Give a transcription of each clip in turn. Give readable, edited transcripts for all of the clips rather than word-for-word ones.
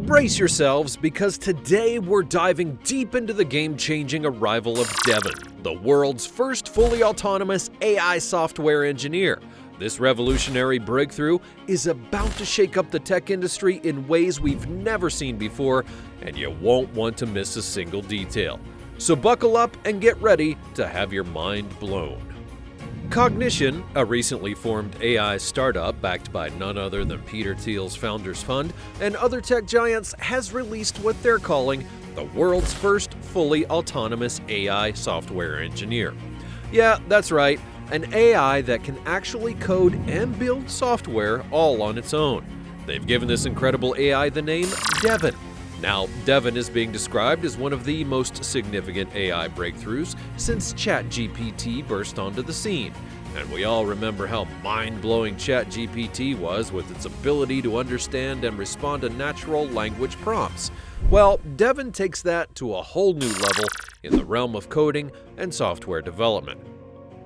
Brace yourselves, because today we're diving deep into the game-changing arrival of Devin, the world's first fully autonomous AI software engineer. This revolutionary breakthrough is about to shake up the tech industry in ways we've never seen before, and you won't want to miss a single detail. So buckle up and get ready to have your mind blown. Cognition, a recently formed AI startup backed by none other than Peter Thiel's Founders Fund and other tech giants, has released what they're calling the world's first fully autonomous AI software engineer. Yeah, that's right, an AI that can actually code and build software all on its own. They've given this incredible AI the name Devin. Now, Devin is being described as one of the most significant AI breakthroughs since ChatGPT burst onto the scene. And we all remember how mind-blowing ChatGPT was with its ability to understand and respond to natural language prompts. Well, Devin takes that to a whole new level in the realm of coding and software development.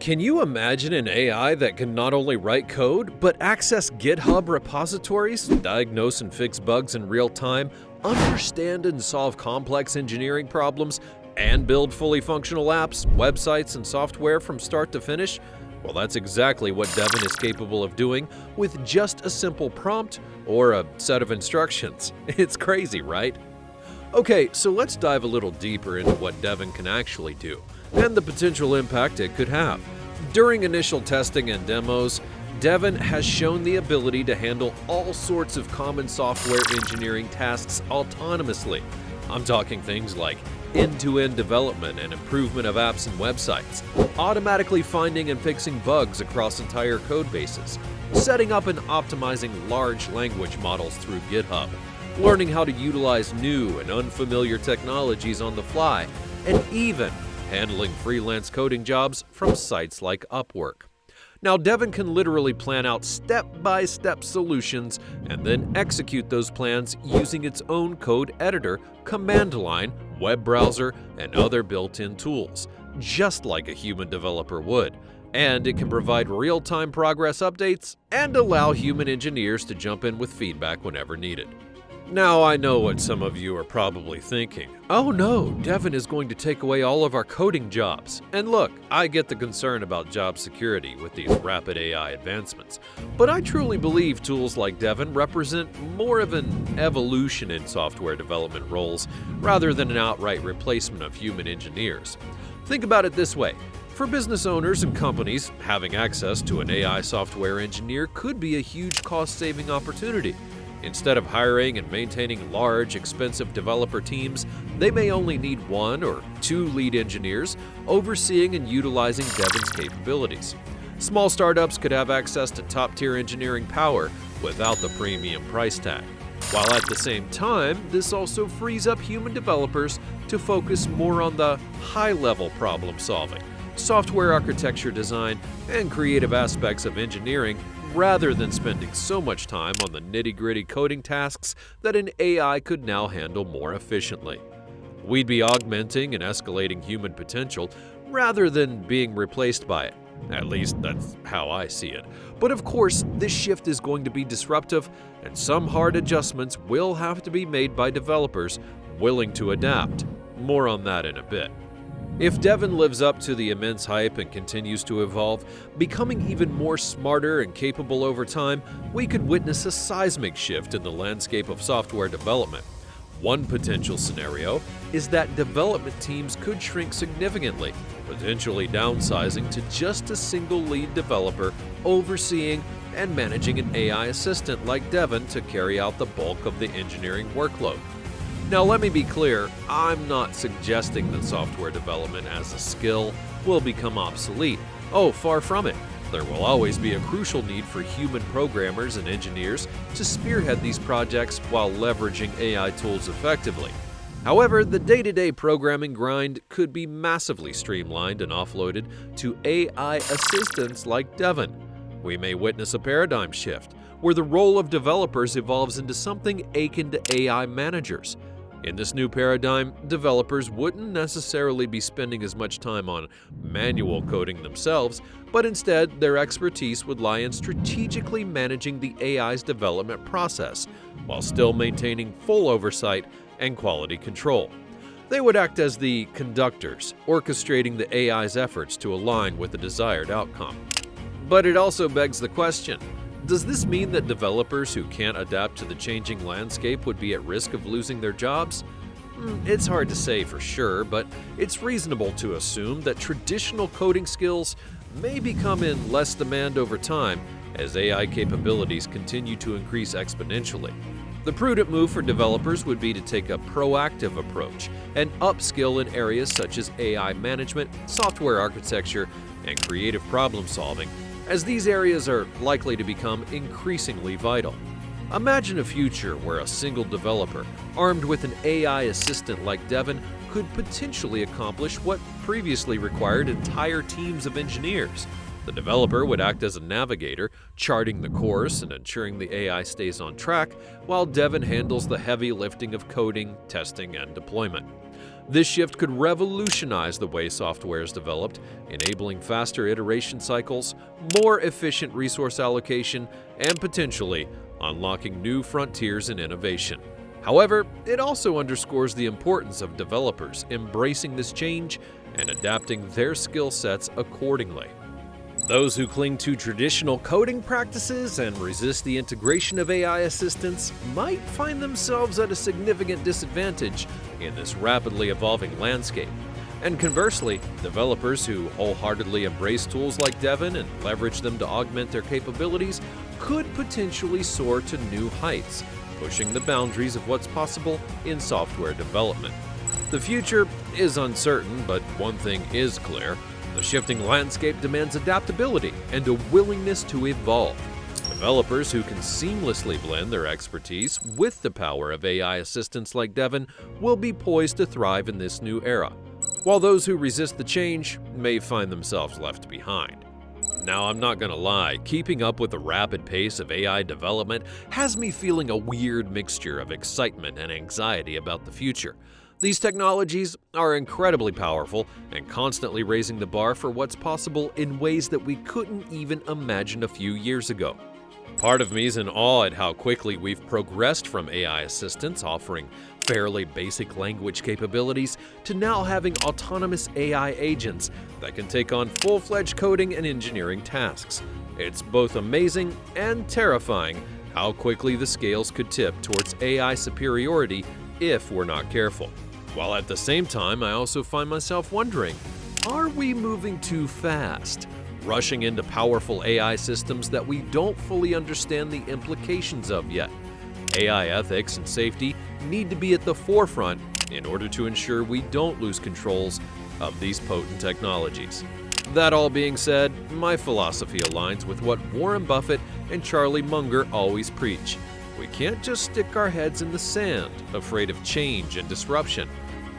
Can you imagine an AI that can not only write code, but access GitHub repositories, diagnose and fix bugs in real time, understand and solve complex engineering problems, and build fully functional apps, websites, and software from start to finish? Well, that's exactly what Devin is capable of doing with just a simple prompt or a set of instructions. It's crazy, right? Okay, so let's dive a little deeper into what Devin can actually do and the potential impact it could have. During initial testing and demos, Devin has shown the ability to handle all sorts of common software engineering tasks autonomously. I'm talking things like end-to-end development and improvement of apps and websites, automatically finding and fixing bugs across entire code bases, setting up and optimizing large language models through GitHub, learning how to utilize new and unfamiliar technologies on the fly, and even handling freelance coding jobs from sites like Upwork. Now, Devin can literally plan out step-by-step solutions and then execute those plans using its own code editor, command line, web browser, and other built-in tools, just like a human developer would. And it can provide real-time progress updates and allow human engineers to jump in with feedback whenever needed. Now, I know what some of you are probably thinking. Oh no, Devin is going to take away all of our coding jobs. And look, I get the concern about job security with these rapid AI advancements, but I truly believe tools like Devin represent more of an evolution in software development roles rather than an outright replacement of human engineers. Think about it this way. For business owners and companies, having access to an AI software engineer could be a huge cost-saving opportunity. Instead of hiring and maintaining large, expensive developer teams, they may only need one or two lead engineers overseeing and utilizing Devin's capabilities. Small startups could have access to top-tier engineering power without the premium price tag. While at the same time, this also frees up human developers to focus more on the high-level problem-solving, software architecture design, and creative aspects of engineering, rather than spending so much time on the nitty-gritty coding tasks that an AI could now handle more efficiently. We'd be augmenting and escalating human potential rather than being replaced by it. At least that's how I see it. But of course, this shift is going to be disruptive, and some hard adjustments will have to be made by developers willing to adapt. More on that in a bit. If Devin lives up to the immense hype and continues to evolve, becoming even more smarter and capable over time, we could witness a seismic shift in the landscape of software development. One potential scenario is that development teams could shrink significantly, potentially downsizing to just a single lead developer overseeing and managing an AI assistant like Devin to carry out the bulk of the engineering workload. Now, let me be clear, I'm not suggesting that software development as a skill will become obsolete. Oh, far from it. There will always be a crucial need for human programmers and engineers to spearhead these projects while leveraging AI tools effectively. However, the day-to-day programming grind could be massively streamlined and offloaded to AI assistants like Devin. We may witness a paradigm shift where the role of developers evolves into something akin to AI managers. In this new paradigm, developers wouldn't necessarily be spending as much time on manual coding themselves, but instead their expertise would lie in strategically managing the AI's development process, while still maintaining full oversight and quality control. They would act as the conductors, orchestrating the AI's efforts to align with the desired outcome. But it also begs the question, does this mean that developers who can't adapt to the changing landscape would be at risk of losing their jobs? It's hard to say for sure, but it's reasonable to assume that traditional coding skills may become in less demand over time as AI capabilities continue to increase exponentially. The prudent move for developers would be to take a proactive approach and upskill in areas such as AI management, software architecture, and creative problem solving, as these areas are likely to become increasingly vital. Imagine a future where a single developer, armed with an AI assistant like Devin, could potentially accomplish what previously required entire teams of engineers. The developer would act as a navigator, charting the course and ensuring the AI stays on track, while Devin handles the heavy lifting of coding, testing, and deployment. This shift could revolutionize the way software is developed, enabling faster iteration cycles, more efficient resource allocation, and potentially unlocking new frontiers in innovation. However, it also underscores the importance of developers embracing this change and adapting their skill sets accordingly. Those who cling to traditional coding practices and resist the integration of AI assistants might find themselves at a significant disadvantage in this rapidly evolving landscape. And conversely, developers who wholeheartedly embrace tools like Devin and leverage them to augment their capabilities could potentially soar to new heights, pushing the boundaries of what's possible in software development. The future is uncertain, but one thing is clear. The shifting landscape demands adaptability and a willingness to evolve. Developers who can seamlessly blend their expertise with the power of AI assistants like Devin will be poised to thrive in this new era, while those who resist the change may find themselves left behind. Now, I'm not gonna lie, keeping up with the rapid pace of AI development has me feeling a weird mixture of excitement and anxiety about the future. These technologies are incredibly powerful and constantly raising the bar for what's possible in ways that we couldn't even imagine a few years ago. Part of me is in awe at how quickly we've progressed from AI assistants offering fairly basic language capabilities to now having autonomous AI agents that can take on full-fledged coding and engineering tasks. It's both amazing and terrifying how quickly the scales could tip towards AI superiority if we're not careful. While at the same time, I also find myself wondering, are we moving too fast? Rushing into powerful AI systems that we don't fully understand the implications of yet? AI ethics and safety need to be at the forefront in order to ensure we don't lose controls of these potent technologies. That all being said, my philosophy aligns with what Warren Buffett and Charlie Munger always preach. We can't just stick our heads in the sand, afraid of change and disruption.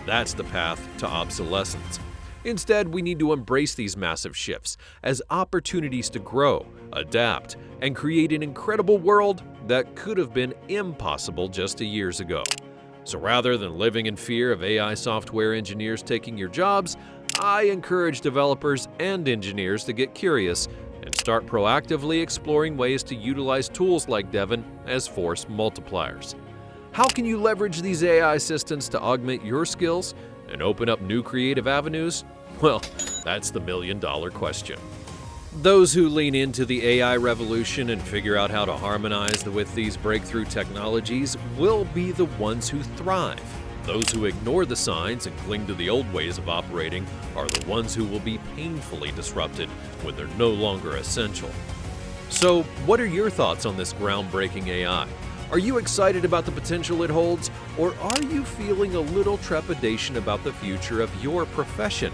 That's the path to obsolescence. Instead, we need to embrace these massive shifts as opportunities to grow, adapt, and create an incredible world that could have been impossible just years ago. So rather than living in fear of AI software engineers taking your jobs, I encourage developers and engineers to get curious and start proactively exploring ways to utilize tools like Devin as force multipliers. How can you leverage these AI assistants to augment your skills and open up new creative avenues? Well, that's the million-dollar question. Those who lean into the AI revolution and figure out how to harmonize with these breakthrough technologies will be the ones who thrive. Those who ignore the signs and cling to the old ways of operating are the ones who will be painfully disrupted when they're no longer essential. So, what are your thoughts on this groundbreaking AI? Are you excited about the potential it holds, or are you feeling a little trepidation about the future of your profession?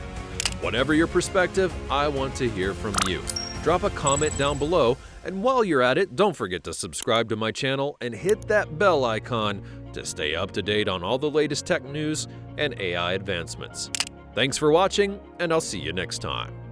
Whatever your perspective, I want to hear from you. Drop a comment down below, and while you're at it, don't forget to subscribe to my channel and hit that bell icon to stay up to date on all the latest tech news and AI advancements. Thanks for watching, and I'll see you next time.